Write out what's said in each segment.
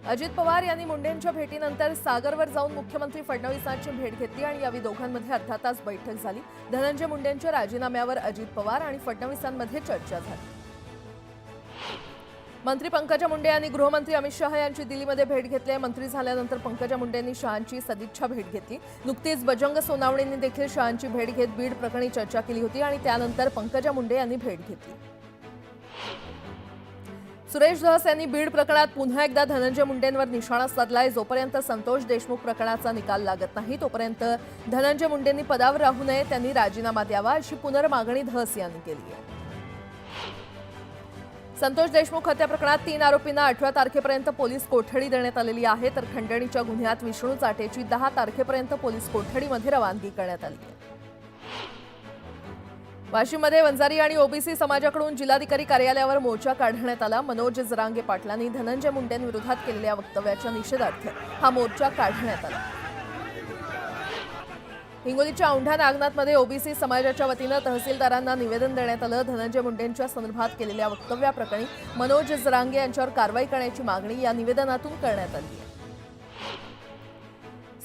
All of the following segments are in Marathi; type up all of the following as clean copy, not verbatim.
अजित पवार यांनी मुंडेंच्या भेटीनंतर सागरवर जाऊन मुख्यमंत्री फडणवीसांची भेट घेतली आणि यावेळी दोघांमध्ये अर्धा तास बैठक झाली। धनंजय मुंडेंच्या राजीनाम्यावर अजित पवार आणि फडणवीसांमध्ये चर्चा झाली। मंत्री पंकजा मुंडे यांनी गृहमंत्री अमित शहा यांची दिल्लीमध्ये भेट घेतली। मंत्री झाल्यानंतर पंकजा मुंडेंनी शहांची सदिच्छा भेट घेतली। नुकतीच बजरंग सोनावणेंनी देखील शहांची भेट घेत बीड प्रकरणी चर्चा केली होती आणि त्यानंतर पंकजा मुंडे यांनी भेट घेतली। सुरेश धस यांनी बीड प्रकरणात पुन्हा एकदा धनंजय मुंडेंवर निशाणा साधलाय। जोपर्यंत संतोष देशमुख प्रकरणाचा निकाल लागत नाही तोपर्यंत धनंजय मुंडेंनी पदावर राहू नये, त्यांनी राजीनामा द्यावा अशी पुनर्मागणी धस यांनी केली आहे। संतोष देशमुख हत्या प्रकरणात 3 आरोपींना 18 तारखेपर्यंत पोलीस कोठडी देण्यात आलेली आहे, तर खंडणीच्या गुन्ह्यात विष्णू चाटेची 10 तारखेपर्यंत पोलीस कोठडीमध्ये रवानगी करण्यात आली आहे। वाशिममध्ये वंजारी आणि ओबीसी समाजाकडून जिल्हाधिकारी कार्यालयावर मोर्चा काढण्यात आला। मनोज जरांगे पाटलांनी धनंजय मुंडेंविरोधात केलेल्या वक्तव्याच्या निषेधार्थ हा मोर्चा काढण्यात आला। हिंगोलीच्या औंढा नागनाथमध्ये ओबीसी समाजाच्या वतीनं तहसीलदारांना निवेदन देण्यात आलं। धनंजय मुंडेंच्या संदर्भात केलेल्या वक्तव्याप्रकरणी मनोज जरांगे यांच्यावर कारवाई करण्याची मागणी या निवेदनातून करण्यात आली आहे।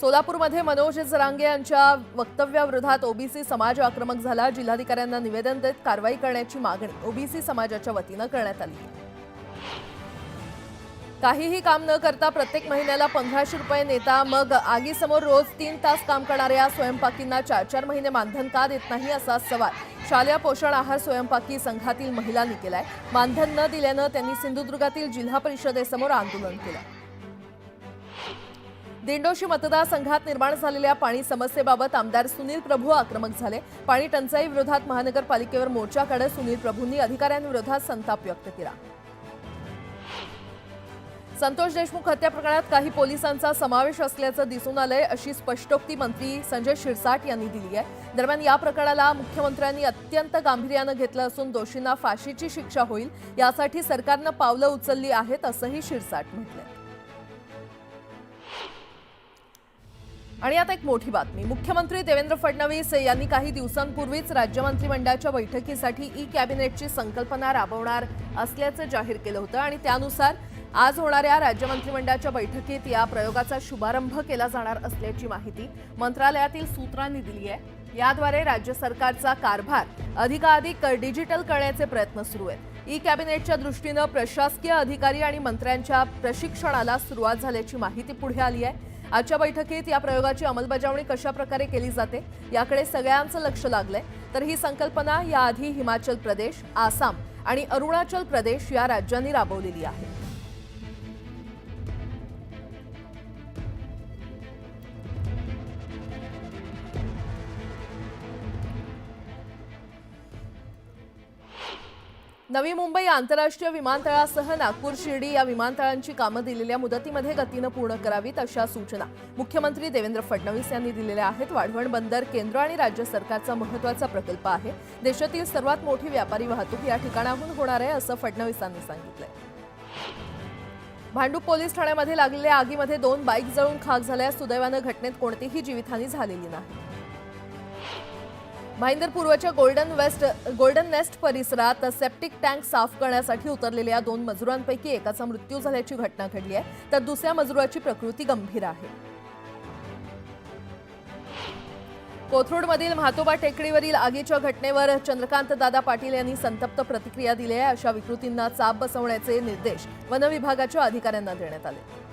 सोलापूरमध्ये मनोज जरांगे यांच्या वक्तव्याविरोधात ओबीसी समाज आक्रमक झाला। जिल्हाधिकाऱ्यांना निवेदन देत कारवाई करण्याची मागणी ओबीसी समाजाच्या वतीनं करण्यात आली आहे। काहीही काम न करता प्रत्येक महिन्याला 1500 रुपये नेता, मग आगीसमोर रोज 3 तास काम करणाऱ्या स्वयंपाकींना 4-4 महिने मानधन का देत नाही असा सवाल शालेय पोषण आहार स्वयंपाकी संघातील महिलांनी केलाय। मानधन न दिल्यानं त्यांनी सिंधुदुर्गातील जिल्हा परिषदेसमोर आंदोलन केलं। दिंडोशी मतदारसंघात निर्माण झालेल्या पाणी समस्येबाबत आमदार सुनील प्रभू आक्रमक झाले। पाणी टंचाई विरोधात महानगरपालिकेवर मोर्चा काढत सुनील प्रभूंनी अधिकाऱ्यांविरोधात संताप व्यक्त केला। संतोष देशमुख हत्या प्रकरणात काही पोलिसांचा समावेश असल्याचं दिसून आलंय अशी स्पष्टोक्ती मंत्री संजय शिरसाट यांनी दिली आहे। दरम्यान या प्रकरणाला मुख्यमंत्र्यांनी अत्यंत गांभीर्यानं घेतलं असून दोषींना फाशीची शिक्षा होईल यासाठी सरकारनं पावलं उचलली आहेत असंही शिरसाट म्हटलंय। आणि आता एक मोठी बातमी, मुख्यमंत्री देवेंद्र फडणवीस यांनी काही दिवसांपूर्वीच राज्य मंत्रिमंडळाच्या बैठकीसाठी ई कॅबिनेटची संकल्पना राबवणार असल्याचं जाहीर केलं होतं आणि त्यानुसार आज होणाऱ्या राज्य मंत्रिमंडळाच्या बैठकीत या प्रयोगाचा शुभारंभ केला जाणार असल्याची माहिती मंत्रालयातील सूत्रांनी दिली आहे। याद्वारे राज्य सरकारचा कारभार अधिकाधिक डिजिटल करण्याचे प्रयत्न सुरू आहेत। ई कॅबिनेटच्या दृष्टीनं प्रशासकीय अधिकारी आणि मंत्र्यांच्या प्रशिक्षणाला सुरुवात झाल्याची माहिती पुढे आली आहे। आजच्या बैठकीत या प्रयोगाची अंमलबजावणी कशा प्रकारे केली जाते याकडे सगळ्यांचं लक्ष लागलंय। तर ही संकल्पना याआधी हिमाचल प्रदेश, आसाम आणि अरुणाचल प्रदेश या राज्यांनी राबवलेली आहे। नवी मुंबई आंतरराष्ट्रीय विमानतळासह नागपूर शिर्डी या विमानतळांची कामं दिलेल्या मुदतीमध्ये गतीनं पूर्ण करावीत अशा सूचना मुख्यमंत्री देवेंद्र फडणवीस यांनी दिलेल्या आहेत। वाढवण बंदर केंद्र आणि राज्य सरकारचा महत्त्वाचा प्रकल्प आहे। देशातील सर्वात मोठी व्यापारी वाहतूक या ठिकाणाहून होणार आहे असं फडणवीसांनी सांगितलंय। भांडूप पोलीस ठाण्यामध्ये लागलेल्या आगीमध्ये 2 बाईक जळून खाक झाल्या। सुदैवानं घटनेत कोणतीही जीवितहानी झालेली नाही। भाईंदर पूर्वच्या गोल्डन नेस्ट परिसरात सेप्टिक टँक साफ करण्यासाठी उतरलेल्या 2 मजुरांपैकी एकाचा मृत्यू झाल्याची घटना घडली आहे, तर दुसऱ्या मजुराची प्रकृती गंभीर आहे। कोथरूडमधील म्हातोबा टेकडीवरील आगीच्या घटनेवर चंद्रकांत दादा पाटील यांनी संतप्त प्रतिक्रिया दिली आहे। अशा विकृतींना चाप बसवण्याचे निर्देश वन विभागाच्या अधिकाऱ्यांना देण्यात आले।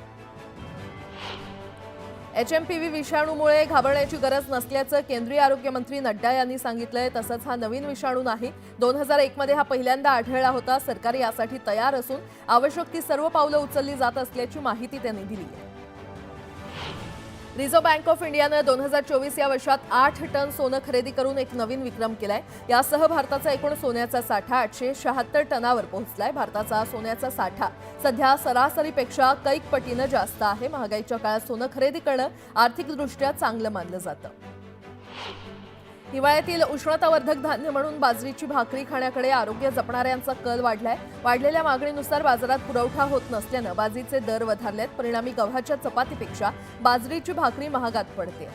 HMPV विषाणूमुळे घाबरण्याची गरज नसल्याचं केंद्रीय आरोग्य मंत्री नड्डा यांनी सांगितलंय। तसंच हा नवीन विषाणू नाही, 2001 मध्ये हा पहिल्यांदा आढळला होता। सरकार यासाठी तयार असून आवश्यक ती सर्व पावलं उचलली जात असल्याची माहिती त्यांनी दिली आहे। रिझर्व्ह बँक ऑफ इंडियानं 2024 या वर्षात 8 टन सोनं खरेदी करून एक नवीन विक्रम केलाय। यासह भारताचा एकूण सोन्याचा साठा 876 टनावर पोहोचलाय। भारताचा सोन्याचा साठा सध्या सरासरीपेक्षा कैक पटीनं जास्त आहे। महागाईच्या काळात सोनं खरेदी करणं आर्थिकदृष्ट्या चांगलं मानलं जातं। हिवाळ्यातील उष्णतावर्धक धान्य म्हणून बाजरीची भाकरी खाण्याकडे आरोग्य जपणाऱ्यांचा कल वाढलाय। वाढलेल्या मागणीनुसार बाजारात पुरवठा होत नसल्यानं बाजरीचे दर वधारलेत। परिणामी गव्हाच्या चपातीपेक्षा बाजरीची भाकरी महागात पडते।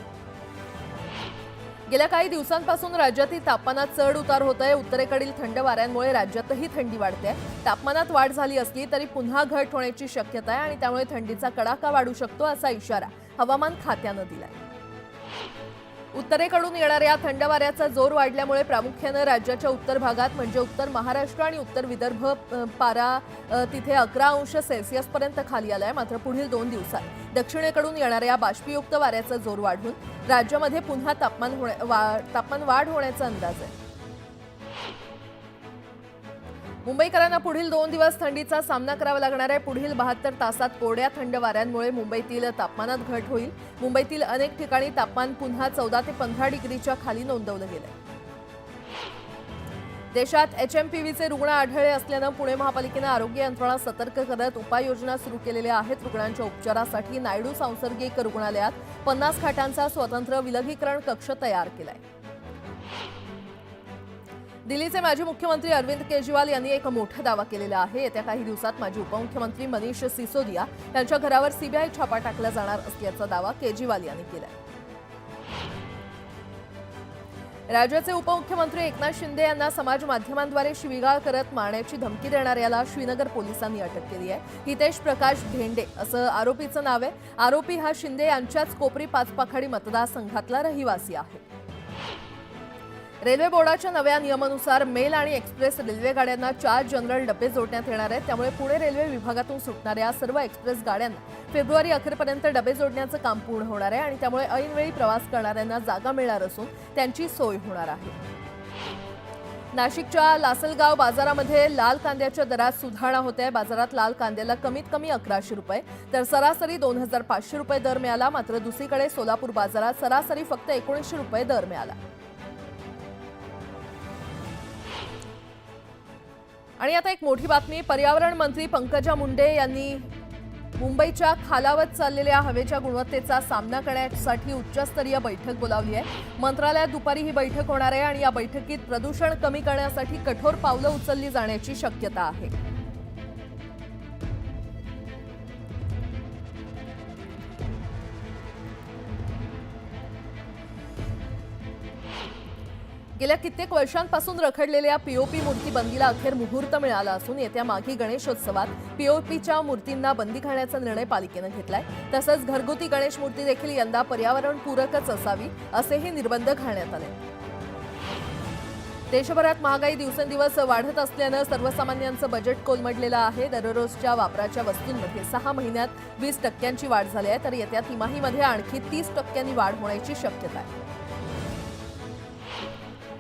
गेल्या काही दिवसांपासून राज्यातील तापमानात चढ उतार होत आहे। उत्तरेकडील थंड वाऱ्यांमुळे राज्यातही थंडी वाढते आहे। तापमानात वाढ झाली असली तरी पुन्हा घट होण्याची शक्यता आहे आणि त्यामुळे थंडीचा कडाका वाढू शकतो असा इशारा हवामान खात्यानं दिलाय। उत्तरेकडून येणाऱ्या थंड वाऱ्याचा जोर वाढल्यामुळे प्रामुख्याने राज्याच्या उत्तर भागात म्हणजे उत्तर महाराष्ट्र आणि उत्तर विदर्भ पारा तिथे 11 अंश सेल्सिअस पर्यंत खाली आलाय। मात्र पुढील 2 दिवसात दक्षिणेकडून येणाऱ्या बाष्पयुक्त वाऱ्याचा जोर वाढून राज्यामध्ये पुन्हा तापमान वाढ होण्याचा अंदाज आहे। मुंबईकरांना पुढील 2 दिवस थंडीचा सामना करावा लागणार आहे। पुढील 72 तासात कोरड्या थंड वाऱ्यांमुळे मुंबईतील तापमानात घट होईल। मुंबईतील अनेक ठिकाणी तापमान पुन्हा 14 ते 15 डिग्रीच्या खाली नोंदवलं गेलंय। देशात HMPVचे रुग्ण आढळले असल्यानं पुणे महापालिकेनं आरोग्य यंत्रणा सतर्क करत उपाययोजना सुरू केलेल्या आहेत। रुग्णांच्या उपचारासाठी नायडू सांसर्गिक रुग्णालयात 50 खाटांचा स्वतंत्र विलगीकरण कक्ष तयार केलाय। दिल्लीचे माजी मुख्यमंत्री अरविंद केजरीवाल यांनी एक मोठा दावा केलेला आहे। येत्या काही दिवसात माजी उपमुख्यमंत्री मनीष सिसोदिया यांच्या घरावर सीबीआय छापा टाकला जाणार असल्याचा दावा केजरीवाल यांनी केलाय। राज्याचे उपमुख्यमंत्री एकनाथ शिंदे यांना समाज माध्यमांद्वारे शिवीगाळ करत मारण्याची धमकी देणाऱ्याला श्रीनगर पोलिसांनी अटक केली आहे। हितेश प्रकाश धेंडे असं आरोपीचं नाव आहे। आरोपी हा शिंदे यांच्याच कोपरी पाचपाखाडी मतदारसंघातला रहिवासी आहे। रेल्वे बोर्डाच्या नव्या नियमानुसार मेल आणि एक्सप्रेस रेल्वे गाड्यांना 4 जनरल डबे जोडण्यात येणार आहेत। त्यामुळे पुणे रेल्वे विभागातून सुटणाऱ्या सर्व एक्सप्रेस गाड्यांना फेब्रुवारी अखेरपर्यंत डबे जोडण्याचं काम पूर्ण होणार आहे आणि त्यामुळे ऐनवेळी प्रवास करणाऱ्यांना जागा मिळणार असून त्यांची सोय होणार आहे। नाशिकच्या लासलगाव बाजारामध्ये लाल कांद्याच्या दरात सुधारणा होत आहे। बाजारात लाल कांद्याला कमीत कमी 1100 रुपये तर सरासरी 2500 रुपये दर मिळाला। मात्र दुसरीकडे सोलापूर बाजारात सरासरी फक्त 1900 रुपये दर मिळाला। आणि आता एक मोठी बातमी। पर्यावरण मंत्री पंकजा मुंडे यांनी मुंबईच्या खालावत चाललेल्या हवेच्या गुणवत्तेचा सामना करण्यासाठी उच्चस्तरीय बैठक बोलावली आहे। मंत्रालयात दुपारी ही बैठक होणार आहे आणि या बैठकीत प्रदूषण कमी करण्यासाठी कठोर पावलं उचलली जाण्याची शक्यता आहे। गेल्या कित्येक वर्षांपासून रखडलेल्या पीओपी मूर्ती बंदीला अखेर मुहूर्त मिळाला असून येत्या माघी गणेशोत्सवात पीओपीच्या मूर्तींना बंदी घालण्याचा निर्णय पालिकेनं घेतलाय। तसंच घरगुती गणेश मूर्ती देखील यंदा पर्यावरणपूरकच असावी असेही निर्बंध घालण्यात आले। देशभरात महागाई दिवसेंदिवस वाढत असल्यानं सर्वसामान्यांचं बजेट कोलमडलेलं आहे। दररोजच्या वापराच्या वस्तूंमध्ये 6 महिन्यात 20% वाढ झाली आहे तर येत्या तिमाहीमध्ये आणखी 30% वाढ होण्याची शक्यता आहे।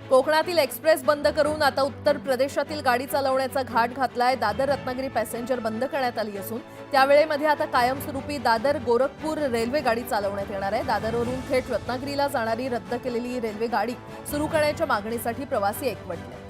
कोकणातील एक्सप्रेस बंद करून आता उत्तर प्रदेशातील गाडी चालवण्याचा घाट घातलाय। दादर रत्नागिरी पॅसेंजर बंद करण्यात आली असून त्यावेळेमध्ये आता कायमस्वरूपी दादर गोरखपूर रेल्वे गाडी चालवण्यात येणार आहे। दादरवरून थेट रत्नागिरीला जाणारी रद्द केलेली रेल्वे गाडी सुरू करण्याच्या मागणीसाठी प्रवासी एकवटले।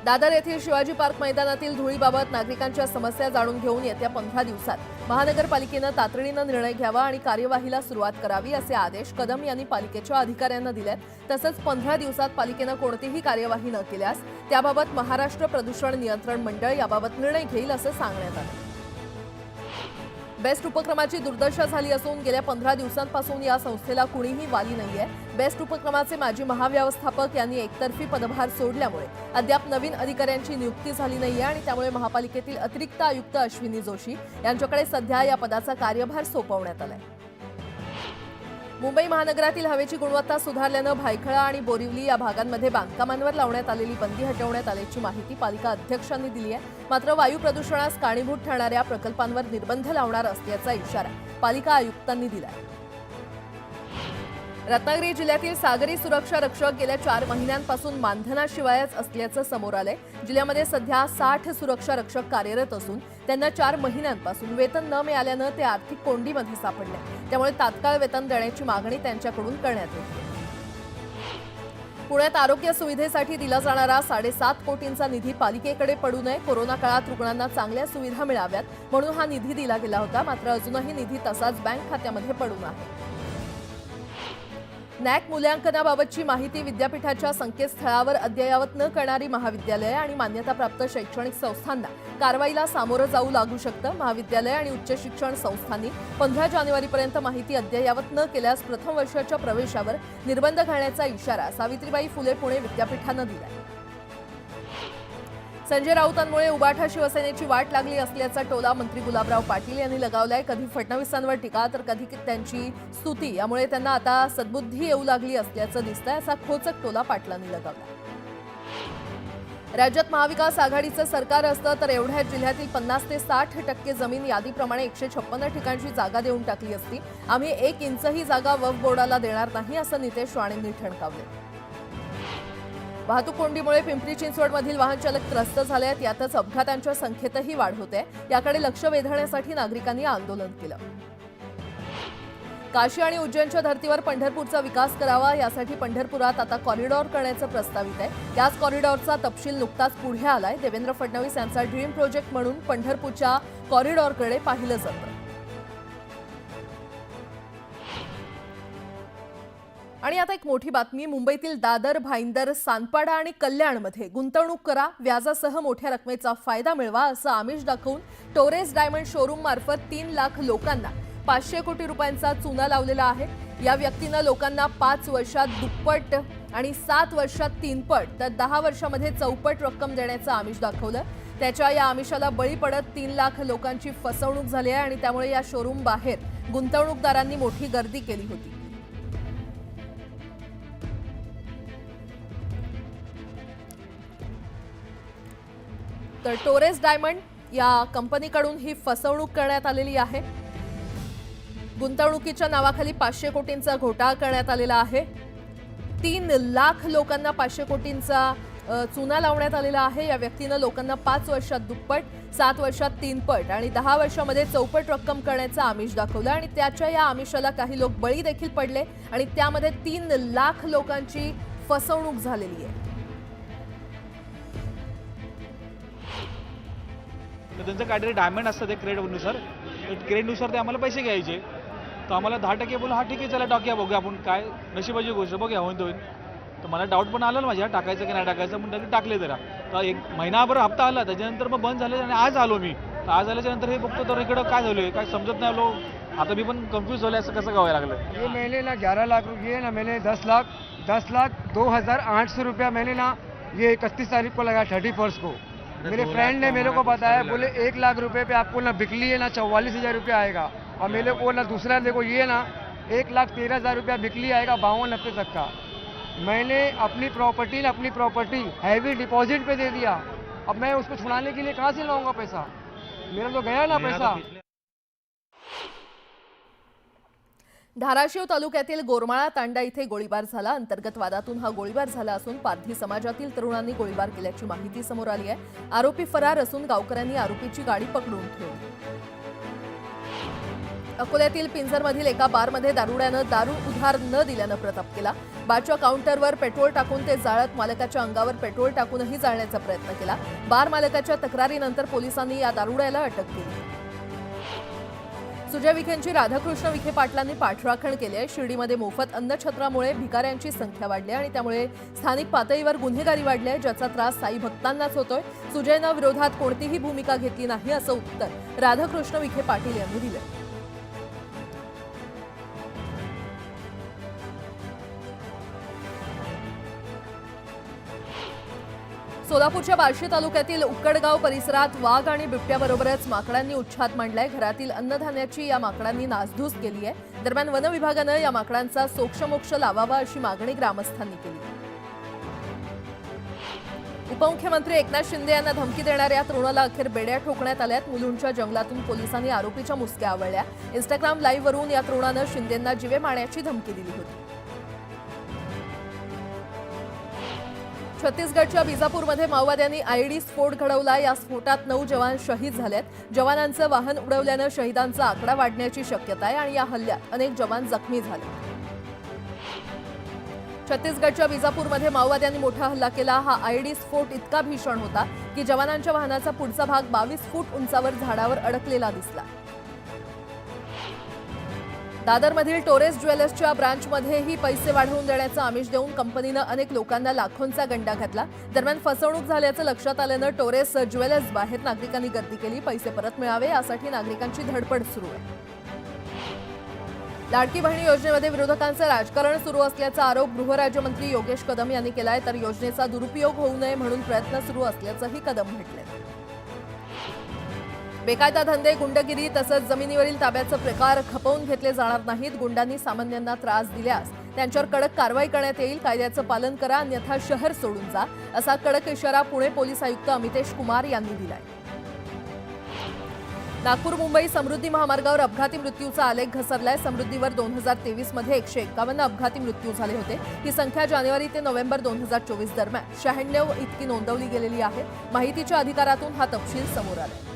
दादर येथील शिवाजी पार्क मैदानातील धुळीबाबत नागरिकांच्या समस्या जाणून घेऊन येत्या 15 दिवसात महानगरपालिकेनं तातडीनं निर्णय घ्यावा आणि कार्यवाहीला सुरुवात करावी असे आदेश कदम यांनी पालिकेच्या अधिकाऱ्यांना दिलेत। तसंच 15 दिवसात पालिकेनं कोणतीही कार्यवाही न केल्यास त्याबाबत महाराष्ट्र प्रदूषण नियंत्रण मंडळ याबाबत निर्णय घेईल असं सांगण्यात आलं। बेस्ट उपक्रमाची दुर्दशा झाली असून गेल्या 15 दिवसांपासून या संस्थेला कुणीही वाली नाहीये। बेस्ट उपक्रमाचे माजी महाव्यवस्थापक यांनी एकतर्फी पदभार सोडल्यामुळे अद्याप नवीन अधिकाऱ्यांची नियुक्ती झाली नाहीये आणि त्यामुळे महापालिकेतील अतिरिक्त आयुक्त अश्विनी जोशी यांच्याकडे सध्या या पदाचा कार्यभार सोपवण्यात आलाय। मुंबई महानगरातील हवेची गुणवत्ता सुधारल्यानं भायखळा आणि बोरिवली या भागांमध्ये बांधकामांवर लावण्यात आलेली बंदी हटवण्यात आल्याची माहिती पालिका अध्यक्षांनी दिली आहे। मात्र वायू प्रदूषणास कारणीभूत ठरणाऱ्या प्रकल्पांवर निर्बंध लावणार असल्याचा इशारा पालिका आयुक्तांनी दिला आहे। रत्नागिरी जिल्ह्यातील सागरी सुरक्षा रक्षक गेल्या 4 महिन्यांपासून मानधनाशिवायच असल्याचं समोर आलंय। जिल्ह्यामध्ये सध्या 60 सुरक्षा रक्षक कार्यरत असून त्यांना 4 महिन्यांपासून वेतन न मिळाल्यानं ते आर्थिक कोंडीमध्ये सापडले। त्यामुळे तात्काळ वेतन देण्याची मागणी त्यांच्याकडून करण्यात येते। पुण्यात आरोग्य सुविधेसाठी दिला जाणारा 7.5 कोटींचा निधी पालिकेकडे पडू नये। कोरोना काळात रुग्णांना चांगल्या सुविधा मिळाव्यात म्हणून हा निधी दिला गेला होता। मात्र अजूनही निधी तसाच बँक खात्यामध्ये पडून आहे। नॅक मूल्यांकनाबाबतची माहिती विद्यापीठाच्या संकेतस्थळावर अद्ययावत न करणारी महाविद्यालये आणि मान्यताप्राप्त शैक्षणिक संस्थांना कारवाईला सामोरं जाऊ लागू शकतं. महाविद्यालय आणि उच्च शिक्षण संस्थांनी 15 जानेवारीपर्यंत माहिती अद्ययावत न केल्यास प्रथम वर्षाच्या प्रवेशावर निर्बंध घालण्याचा इशारा सावित्रीबाई फुले पुणे विद्यापीठानं दिलाय. संजय राऊतांमुळे उबाठा शिवसेनेची वाट लागली असल्याचा टोला मंत्री गुलाबराव पाटील यांनी लगावलाय. कधी फडणवीसांवर टीका तर कधी त्यांची स्तुती. यामुळे त्यांना आता सद्बुद्धी येऊ लागली असल्याचं दिसतंय, असा खोचक टोला पाटलांनी लगावला. राज्यात महाविकास आघाडीचं सरकार असतं तर एवढ्याच जिल्ह्यातील 50 ते 60% जमीन यादीप्रमाणे 156 ठिकाणची जागा देऊन टाकली असती. आम्ही 1 इंचही जागा वक्फ बोर्डाला देणार नाही, असं नितेश राणेंनी ठणकावले. वाहतूक कोंडीमुळे पिंपरी चिंचवडमधील वाहन चालक त्रस्त झाले आहेत. यातच अपघातांच्या संख्येतही वाढ होते. याकडे लक्ष वेधण्यासाठी नागरिकांनी आंदोलन केलं. काशी आणि उज्जैनच्या धर्तीवर पंढरपूरचा विकास करावा, यासाठी पंढरपुरात आता कॉरिडॉर करण्याचं प्रस्तावित आहे. याच कॉरिडॉरचा तपशील नुकताच पुढे आलाय. देवेंद्र फडणवीस यांचा ड्रीम प्रोजेक्ट म्हणून पंढरपूरच्या कॉरिडॉरकडे पाहिलं जातं. आणि आता एक मोठी बातमी. मुंबईतील दादर, भाईंदर, सानपाडा आणि कल्याणमध्ये गुंतवणूक करा, व्याजासह मोठ्या रकमेचा फायदा मिळवा, असं आमिष दाखवून टोरेस डायमंड शोरूम मार्फत 3 लाख लोकांना 500 कोटी रुपयांचा चुना लावलेला आहे. या व्यक्तीनं लोकांना 5 वर्षात दुप्पट आणि 7 वर्षात 3 पट तर 10 वर्षामध्ये चौपट रक्कम देण्याचं आमिष दाखवलं. त्याच्या या आमिषाला बळी पडत 3 लाख लोकांची फसवणूक झाली आहे आणि त्यामुळे या शोरूम बाहेर गुंतवणूकदारांनी मोठी गर्दी केली होती. तर टोरेस डायमंड या कंपनीकडून ही फसवणूक करण्यात आलेली आहे. गुंतवणुकीच्या नावाखाली 500 कोटींचा घोटाळा करण्यात आलेला आहे. 3 लाख लोकांना 500 कोटींचा चुना लावण्यात आलेला आहे. या व्यक्तीनं लोकांना 5 वर्षात दुप्पट, 7 वर्षात 3 पट आणि 10 वर्षामध्ये चौपट रक्कम करण्याचं आमिष दाखवलं आणि त्याच्या या आमिषाला काही लोक बळी देखील पडले आणि त्यामध्ये 3 लाख लोकांची फसवणूक झालेली आहे. तर त्यांचं काहीतरी डायमंड असतं ते क्रेडिटनुसार, क्रेडिटनुसार ते आम्हाला पैसे घ्यायचे. तर आम्हाला 10% बोलू, हा ठीक आहे चला टाकूया, बघूया आपण काय नशिबाची गोष्ट, बघूया होईन तो होईन. तर मला डाऊट पण आलं ना माझ्या टाकायचं की नाही टाकायचं, पण त्यांनी टाकले जरा. तर 1 महिनाभर हप्ता आला, त्याच्यानंतर मग बंद झाले आणि आज आलो मी. तर आज आल्याच्या नंतर हे बघतो तर इकडं काय झालं काय समजत नाही आलो. आता मी पण कन्फ्यूज झालो, असं कसं गावायला लागलं. ये मैंने ना 11 लाख रुपये ना मैंने 10 लाख 2,800 रुपया मैंने ना ये 31 तारीख को लगा 31 को. मेरे फ्रेंड ने मेरे को बताया, बोले 1 लाख रुपए पे आपको ना बिकली है ना 44,000 रुपया आएगा. और मेरे को ना दूसरा देखो ये ना 1,13,000 रुपया बिकली आएगा 52-90 तक का. मैंने अपनी प्रॉपर्टी हैवी डिपॉजिट पे दे दिया. अब मैं उसको छुड़ाने के लिए कहाँ से लाऊंगा पैसा, मेरा तो गया ना पैसा. धाराशिव तालुक्यातील गोरमाळा तांडा इथे गोळीबार झाला. अंतर्गत वादातून हा गोळीबार झाला असून पारधी समाजातील तरुणांनी गोळीबार केल्याची माहिती समोर आली आहे. आरोपी फरार असून गावकऱ्यांनी आरोपीची गाडी पकडून ठेवली. अकोल्यातील पिंजरमधील एका बारमध्ये दारुड्यानं दारू उधार न दिल्यानं प्रताप केला. बारच्या काउंटरवर पेट्रोल टाकून ते जाळत मालकाच्या अंगावर पेट्रोल टाकूनही जाळण्याचा प्रयत्न केला. बार मालकाच्या तक्रारीनंतर पोलिसांनी या दारुड्याला अटक केली. सुजय विखेंची राधाकृष्ण विखे पाटलांनी पाठराखण केली आहे. शिर्डीमध्ये मोफत अन्नछत्रामुळे भिकाऱ्यांची संख्या वाढली आणि त्यामुळे स्थानिक पातळीवर गुन्हेगारी वाढली आहे, ज्याचा त्रास साई भक्तांनाच होतोय. सुजयनं विरोधात कोणतीही भूमिका घेतली नाही, असं उत्तर राधाकृष्ण विखे पाटील यांनी दिलं. सोलापूरच्या बार्शी तालुक्यातील उक्कडगाव परिसरात वाघ आणि बिबट्याबरोबरच माकडांनी उच्छाद मांडलाय. घरातील अन्नधान्याची या माकडांनी नासधूस केली आहे. दरम्यान वन विभागानं या माकडांचा सोक्षमोक्ष लावावा अशी मागणी ग्रामस्थांनी केली. उपमुख्यमंत्री एकनाथ शिंदे यांना धमकी देणाऱ्या तरुणाला अखेर बेड्या ठोकण्यात आल्यात. मुलुंडच्या जंगलातून पोलिसांनी आरोपीच्या मुसक्या आवळल्या. इंस्टाग्राम लाईव्हवरून या तरुणानं शिंदेंना जीवे मारण्याची धमकी दिली होती. छत्तीसगडच्या बिजापूरमध्ये माओवाद्यांनी आयईडी स्फोट घडवला. या स्फोटात 9 जवान शहीद झालेत. जवानांचं वाहन उडवल्यानं शहीदांचा आकडा वाढण्याची शक्यता आहे आणि या हल्ल्यात अनेक जवान जखमी झाले. छत्तीसगडच्या बिजापूरमध्ये माओवाद्यांनी मोठा हल्ला केला. हा आयईडी स्फोट इतका भीषण होता की जवानांच्या वाहनाचा पुढचा भाग 22 फूट उंचावर झाडावर अडकलेला दिसला. दादरमधील टोरेस ज्वेलर्सच्या ब्रांचमध्येही पैसे वाढवून देण्याचं आमिष देऊन कंपनीनं अनेक लोकांना लाखोंचा गंडा घातला. दरम्यान फसवणूक झाल्याचं लक्षात आल्यानं टोरेस ज्वेलर्स बाहेर नागरिकांनी गर्दी केली. पैसे परत मिळावे यासाठी नागरिकांची धडपड सुरू आहे. लाडकी बहीण योजनेमध्ये विरोधकांचं राजकारण सुरू असल्याचा आरोप गृहराज्यमंत्री योगेश कदम यांनी केलाय. तर योजनेचा दुरुपयोग होऊ नये म्हणून प्रयत्न सुरू असल्याचंही कदम म्हटलंय. बेकायदा धंदे, गुंडगिरी तसंच जमिनीवरील ताब्याचे प्रकार खपवून घेतले जाणार नाहीत. गुंडांनी सामान्यांना त्रास दिल्यास त्यांच्यावर कडक कारवाई करण्यात येईल. कायद्याचं पालन करा अन्यथा शहर सोडून जा, असा कडक इशारा पुणे पोलीस आयुक्त अमितेश कुमार यांनी दिलाय. नागपूर मुंबई समृद्धी महामार्गावर अपघाती मृत्यूचा आलेख घसरलाय. समृद्धीवर 2023 मध्ये 151 अपघाती मृत्यू झाले होते. ही संख्या जानेवारी ते नोव्हेंबर 2024 दरम्यान 96 इतकी नोंदवली गेलेली आहे. माहितीच्या अधिकारातून हा तपशील समोर आलाय.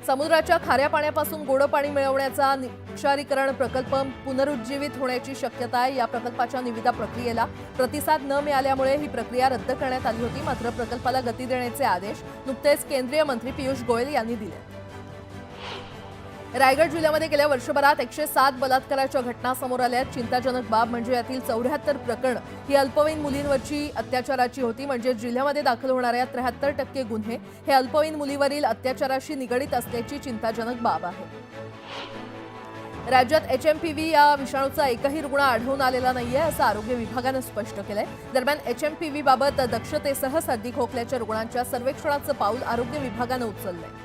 समुद्राच्या खाऱ्या पाण्यापासून गोडं पाणी मिळवण्याचा क्षारीकरण प्रकल्प पुनरुज्जीवित होण्याची शक्यता आहे. या प्रकल्पाच्या निविदा प्रक्रियेला प्रतिसाद न मिळाल्यामुळे ही प्रक्रिया रद्द करण्यात आली होती. मात्र प्रकल्पाला गती देण्याचे आदेश नुकतेच केंद्रीय मंत्री पियुष गोयल यांनी दिले. रायगड जिल्ह्यामध्ये गेल्या वर्षभरात 107 बलात्काराच्या घटना समोर आल्या. चिंताजनक बाब म्हणजे यातील 74 प्रकरण ही अल्पवयीन मुलींवरची अत्याचाराची होती. म्हणजे जिल्ह्यामध्ये दाखल होणाऱ्या 73% गुन्हे हे अल्पवयीन मुलीवरील अत्याचाराशी निगडीत असल्याची चिंताजनक बाब आहे. राज्यात HMPV या विषाणूचा एकही रुग्ण आढळून आलेला नाहीये, असं आरोग्य विभागानं स्पष्ट केलंय. दरम्यान HMPV बाबत दक्षतेसह सर्दी खोकल्याच्या रुग्णांच्या सर्वेक्षणाचं पाऊल आरोग्य विभागानं उचललंय.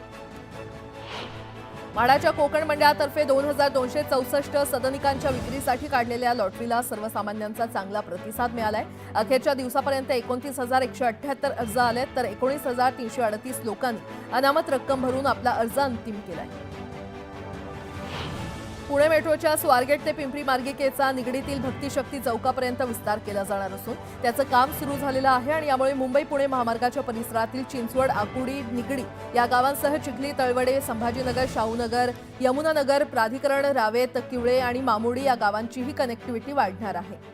म्हाडाच्या कोकण मंडळातर्फे 2264 सदनिकांच्या विक्रीसाठी काढलेल्या लॉटरीला सर्वसामान्यांचा चांगला प्रतिसाद मिळालाय. अखेरच्या दिवसापर्यंत 29,178 अर्ज आलेत, तर 19,338 लोकांनी अनामत रक्कम भरून आपला अर्ज अंतिम केलाय. पुणे मेट्रोच्या स्वारगेट ते पिंपरी मार्गिकेचा निगडीतील भक्तिशक्ती चौकापर्यंत विस्तार केला जाणार असून त्याचं काम सुरू झालेलं आहे. आणि यामुळे मुंबई पुणे महामार्गाच्या परिसरातील चिंचवड, आकुर्डी, निगडी या गावांसह चिखली, तळवडे, संभाजीनगर, शाहूनगर, यमुनानगर, प्राधिकरण, रावेत, किवळे आणि मामुडी या गावांचीही कनेक्टिव्हिटी वाढणार आहे.